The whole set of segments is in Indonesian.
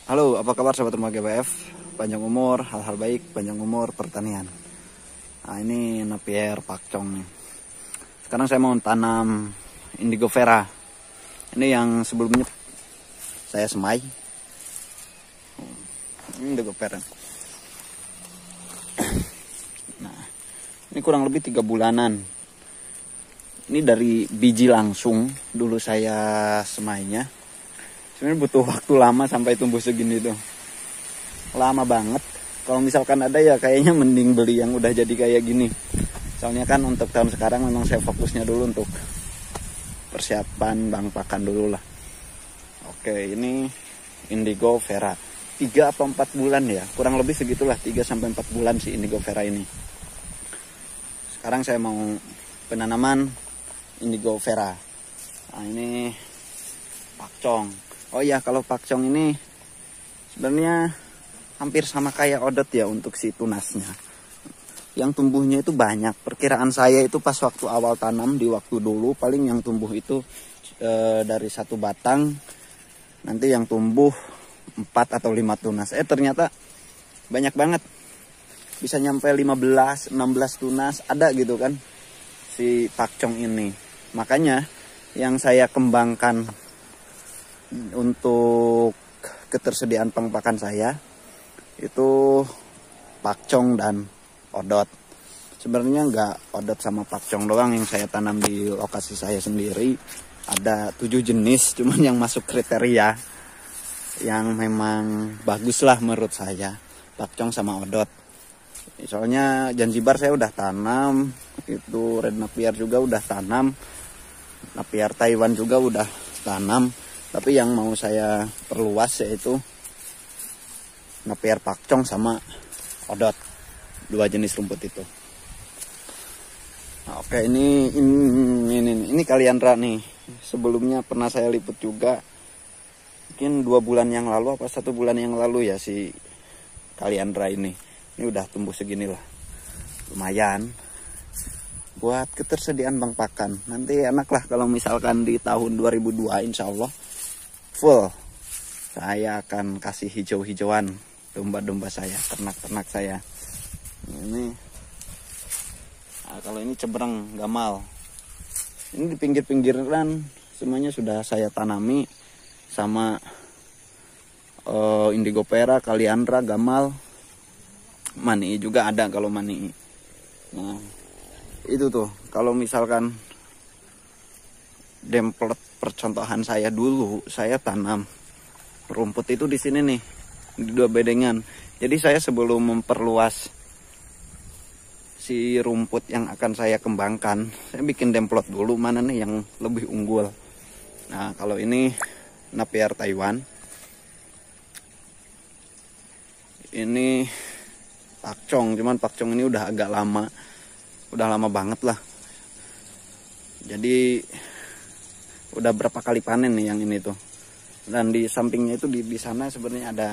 Halo, apa kabar sahabat rumah GBF? Panjang umur, hal-hal baik, panjang umur, pertanian. Nah, ini Napier pakcong nih. Sekarang saya mau tanam indigo vera. Ini yang sebelumnya saya semai. Ini indigo vera. Nah, ini kurang lebih 3 bulanan. Ini dari biji langsung. Dulu saya semainya. Sebenarnya butuh waktu lama sampai tumbuh segini tuh. Lama banget. Kalau misalkan ada ya kayaknya mending beli yang udah jadi kayak gini. Soalnya kan untuk tahun sekarang memang saya fokusnya dulu untuk persiapan bang pakan dulu lah. Oke, ini indigo vera. 3 apa 4 bulan ya. Kurang lebih segitulah, 3 sampai 4 bulan si indigo vera ini. Sekarang saya mau penanaman indigo vera. Nah, ini pakcong. Oh ya, kalau pakcong ini sebenarnya hampir sama kayak odot ya untuk si tunasnya. Yang tumbuhnya itu banyak. Perkiraan saya itu pas waktu awal tanam di waktu dulu paling yang tumbuh itu dari 1 batang. Nanti yang tumbuh 4 atau 5 tunas. Ternyata banyak banget. Bisa nyampe 15, 16 tunas ada gitu kan si pakcong ini. Makanya yang saya kembangkan untuk ketersediaan pengpakan saya itu pakcong dan odot. Sebenarnya nggak odot sama pakcong doang yang saya tanam di lokasi saya sendiri. Ada 7 jenis, cuman yang masuk kriteria yang memang bagus lah menurut saya, pakcong sama odot. Soalnya Zanzibar saya udah tanam, itu Red Napier juga udah tanam, Napier Taiwan juga udah tanam. Tapi yang mau saya perluas yaitu Napier pakcong sama odot, 2 jenis rumput itu. Nah, oke, ini Kaliandra nih. Sebelumnya pernah saya liput juga. Mungkin 2 bulan yang lalu apa 1 bulan yang lalu ya si Kaliandra ini. Ini udah tumbuh segini lah. Lumayan buat ketersediaan bang pakan. Nanti enak lah kalau misalkan di tahun 2002 insya Allah full saya akan kasih hijau-hijauan domba-domba saya, ternak-ternak saya. Ini nah, kalau ini cebreng gamal. Ini di pinggir-pinggiran semuanya sudah saya tanami sama indigo vera, Kaliandra, gamal, mani juga ada kalau mani. Nah, itu tuh kalau misalkan template percontohan saya dulu, saya tanam rumput itu di sini nih, di 2 bedengan. Jadi saya sebelum memperluas si rumput yang akan saya kembangkan, saya bikin template dulu mana nih yang lebih unggul. Nah, kalau ini Napier Taiwan, ini pakcong, cuman pakcong ini udah agak lama, udah lama banget lah. Jadi udah berapa kali panen nih yang ini tuh. Dan di sampingnya itu di sana sebenarnya ada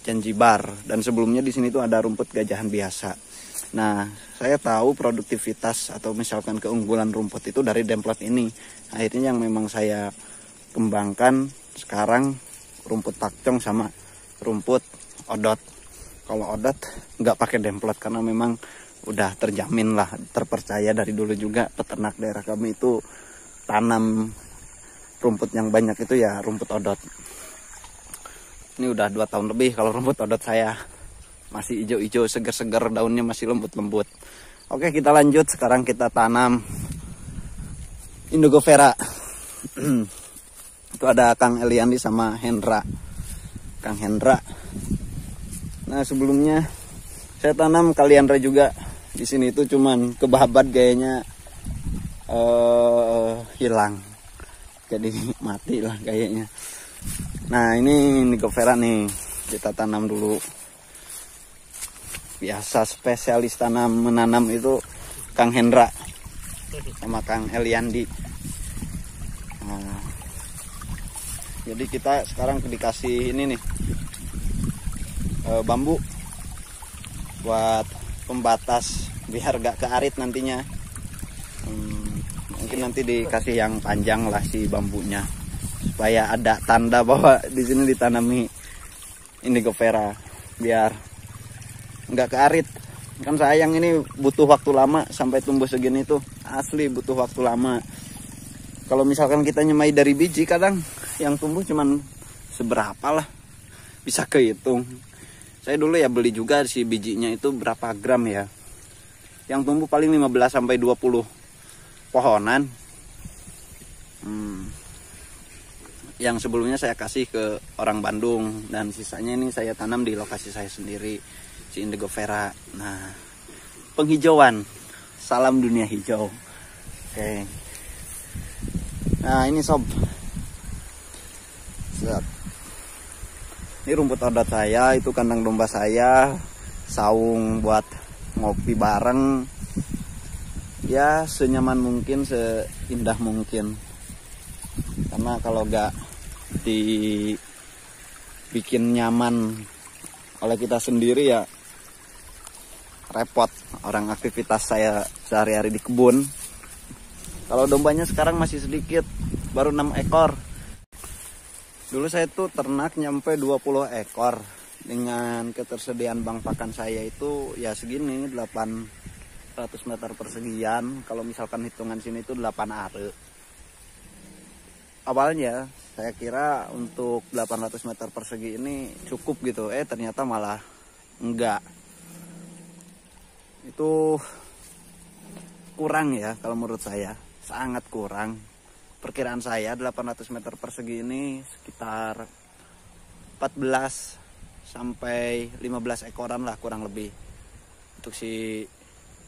Zanzibar, dan sebelumnya di sini tuh ada rumput gajahan biasa. Nah, saya tahu produktivitas atau misalkan keunggulan rumput itu dari template ini. Akhirnya yang memang saya kembangkan sekarang rumput pakcong sama rumput odot. Kalau odot nggak pakai template karena memang udah terjamin lah, terpercaya dari dulu juga peternak daerah kami itu tanam rumput yang banyak itu ya rumput odot. Ini udah 2 tahun lebih kalau rumput odot saya masih hijau-hijau, seger-seger, daunnya masih lembut-lembut. Oke, kita lanjut. Sekarang kita tanam indigo vera. Itu ada Kang Eliandi sama Hendra. Kang Hendra. Nah, sebelumnya saya tanam Kaliandra juga. Di sini itu cuman kebabat gayanya hilang, jadi mati lah kayaknya. Nah, ini indigo vera nih, kita tanam dulu. Biasa spesialis menanam itu Kang Hendra sama Kang Eliandi. Nah, jadi kita sekarang dikasih ini nih bambu buat pembatas biar gak kearit nantinya. Mungkin nanti dikasih yang panjang lah si bambunya supaya ada tanda bahwa di sini ditanami indigo vera biar nggak kearit. Kan sayang, ini butuh waktu lama sampai tumbuh segini tuh, asli butuh waktu lama. Kalau misalkan kita nyemai dari biji, kadang yang tumbuh cuman seberapa lah, bisa kehitung. Saya dulu ya beli juga si bijinya itu berapa gram ya, yang tumbuh paling 15 sampai 20 pohonan. Yang sebelumnya saya kasih ke orang Bandung, dan sisanya ini saya tanam di lokasi saya sendiri, si indigo vera. Nah, penghijauan, salam dunia hijau. Oke. Nah, ini sob, ini rumput adat saya, itu kandang domba saya, saung buat ngopi bareng, ya senyaman mungkin, seindah mungkin. Karena kalau gak dibikin nyaman oleh kita sendiri ya repot. Orang aktivitas saya sehari-hari di kebun. Kalau dombanya sekarang masih sedikit, baru 6 ekor. Dulu saya tuh ternak nyampe 20 ekor. Dengan ketersediaan bang pakan saya itu ya segini, 800 meter persegian. Kalau misalkan hitungan sini itu 8 are. Awalnya saya kira untuk 800 meter persegi ini cukup gitu, ternyata malah enggak. Itu kurang ya kalau menurut saya, sangat kurang. Perkiraan saya 800 meter persegi ini sekitar 14 sampai 15 ekoran lah kurang lebih untuk si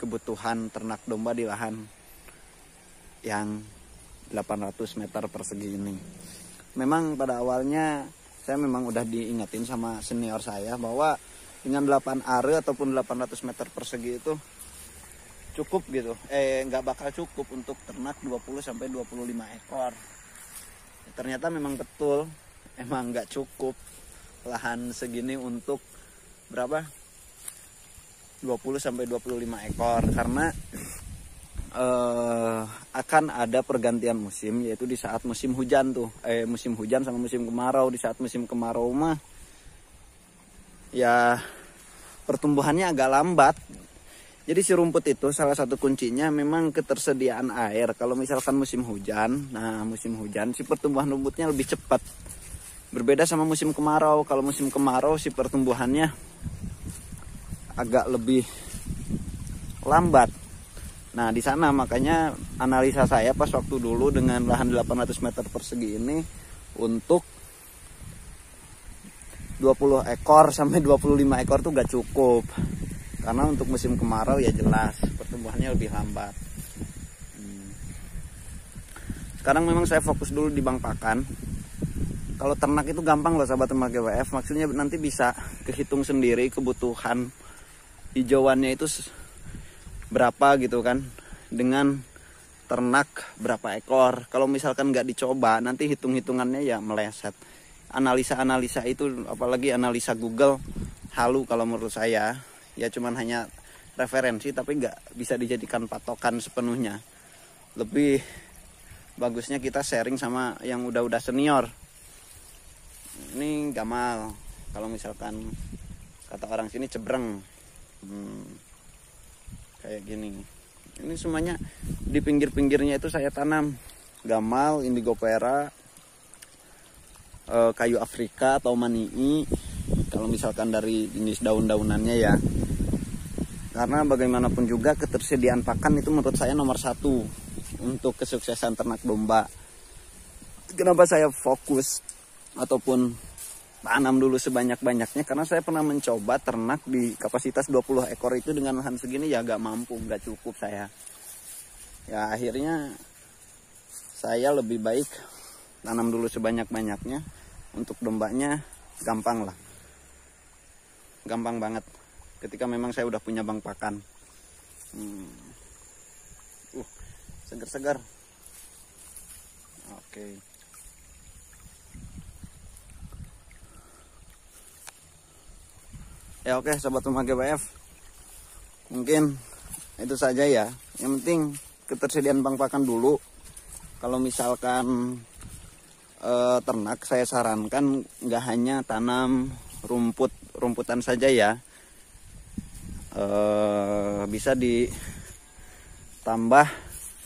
kebutuhan ternak domba di lahan yang 800 meter persegi ini. Memang pada awalnya saya memang udah diingetin sama senior saya bahwa dengan 8 are ataupun 800 meter persegi itu cukup gitu. Nggak bakal cukup untuk ternak 20 sampai 25 ekor. Ternyata memang betul, emang nggak cukup lahan segini untuk berapa? 20 sampai 25 ekor, karena akan ada pergantian musim, yaitu di saat musim hujan tuh, musim hujan sama musim kemarau. Di saat musim kemarau mah ya pertumbuhannya agak lambat. Jadi si rumput itu salah satu kuncinya memang ketersediaan air. Kalau misalkan musim hujan, nah musim hujan si pertumbuhan rumputnya lebih cepat. Berbeda sama musim kemarau. Kalau musim kemarau si pertumbuhannya agak lebih lambat. Nah, di sana makanya analisa saya pas waktu dulu dengan lahan 800 meter persegi ini untuk 20 ekor sampai 25 ekor tuh gak cukup. Karena untuk musim kemarau ya jelas pertumbuhannya lebih lambat. Sekarang memang saya fokus dulu di bang pakan. Kalau ternak itu gampang loh sahabat ternak GWF, maksudnya nanti bisa kehitung sendiri kebutuhan hijauannya itu berapa gitu kan, dengan ternak berapa ekor. Kalau misalkan nggak dicoba, nanti hitung-hitungannya ya meleset. Analisa-analisa itu, apalagi analisa Google, halu kalau menurut saya. Ya cuman hanya referensi, tapi nggak bisa dijadikan patokan sepenuhnya. Lebih bagusnya kita sharing sama yang udah senior. Ini Gamal, kalau misalkan kata orang sini cebreng. Kayak gini. Ini semuanya di pinggir-pinggirnya itu saya tanam Gamal, indigo vera, kayu Afrika atau manii. Kalau misalkan dari jenis daun-daunannya ya. Karena bagaimanapun juga ketersediaan pakan itu menurut saya nomor 1 untuk kesuksesan ternak domba. Kenapa saya fokus ataupun tanam dulu sebanyak-banyaknya, karena saya pernah mencoba ternak di kapasitas 20 ekor itu dengan lahan segini ya gak mampu, gak cukup saya. Ya akhirnya saya lebih baik tanam dulu sebanyak-banyaknya. Untuk dombanya gampang lah, gampang banget ketika memang saya udah punya bang pakan. Segar-segar. Oke. Ya oke, sobat rumah GWF, mungkin itu saja ya. Yang penting ketersediaan bang pakan dulu. Kalau misalkan ternak, saya sarankan nggak hanya tanam rumputan saja ya. Bisa ditambah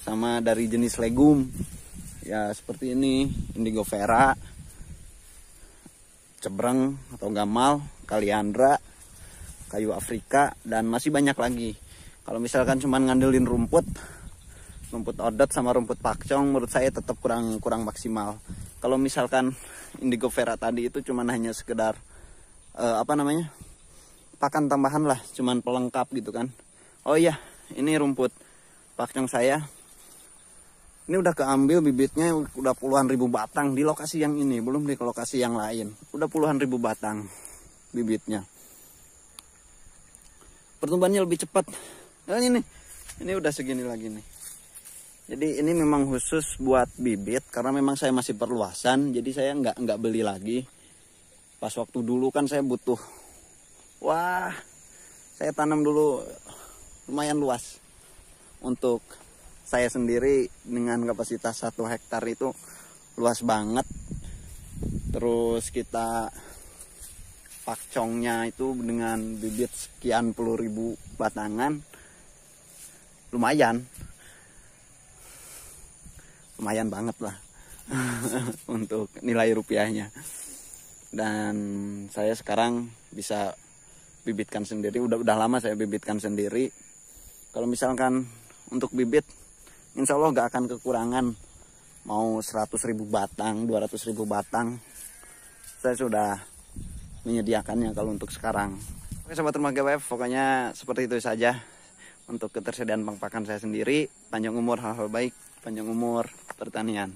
sama dari jenis legum ya, seperti ini indigo vera, cebreng atau gamal, kaliandra, kayu Afrika, dan masih banyak lagi. Kalau misalkan cuma ngandelin rumput odot sama rumput pakcong, menurut saya tetap kurang maksimal. Kalau misalkan indigo vera tadi itu cuma hanya sekedar pakan tambahan lah, cuman pelengkap gitu kan. Oh iya, ini rumput pakcong saya. Ini udah keambil bibitnya, udah puluhan ribu batang di lokasi yang ini, belum di lokasi yang lain. Udah puluhan ribu batang bibitnya. Pertumbuhannya lebih cepat. Nah, ini udah segini lagi nih. Jadi ini memang khusus buat bibit, karena memang saya masih perluasan, jadi saya nggak beli lagi. Pas waktu dulu kan saya butuh, wah, saya tanam dulu lumayan luas untuk saya sendiri dengan kapasitas 1 hektar itu luas banget. Terus kita pakcongnya itu dengan bibit sekian puluh ribu batangan, lumayan banget lah untuk nilai rupiahnya. Dan saya sekarang bisa bibitkan sendiri, udah lama saya bibitkan sendiri. Kalau misalkan untuk bibit, insya Allah gak akan kekurangan. Mau 100.000 batang, 200.000 batang, saya sudah menyediakannya kalau untuk sekarang. Oke sobat rumah GWF, pokoknya seperti itu saja untuk ketersediaan pakan saya sendiri. Panjang umur hal-hal baik, panjang umur pertanian.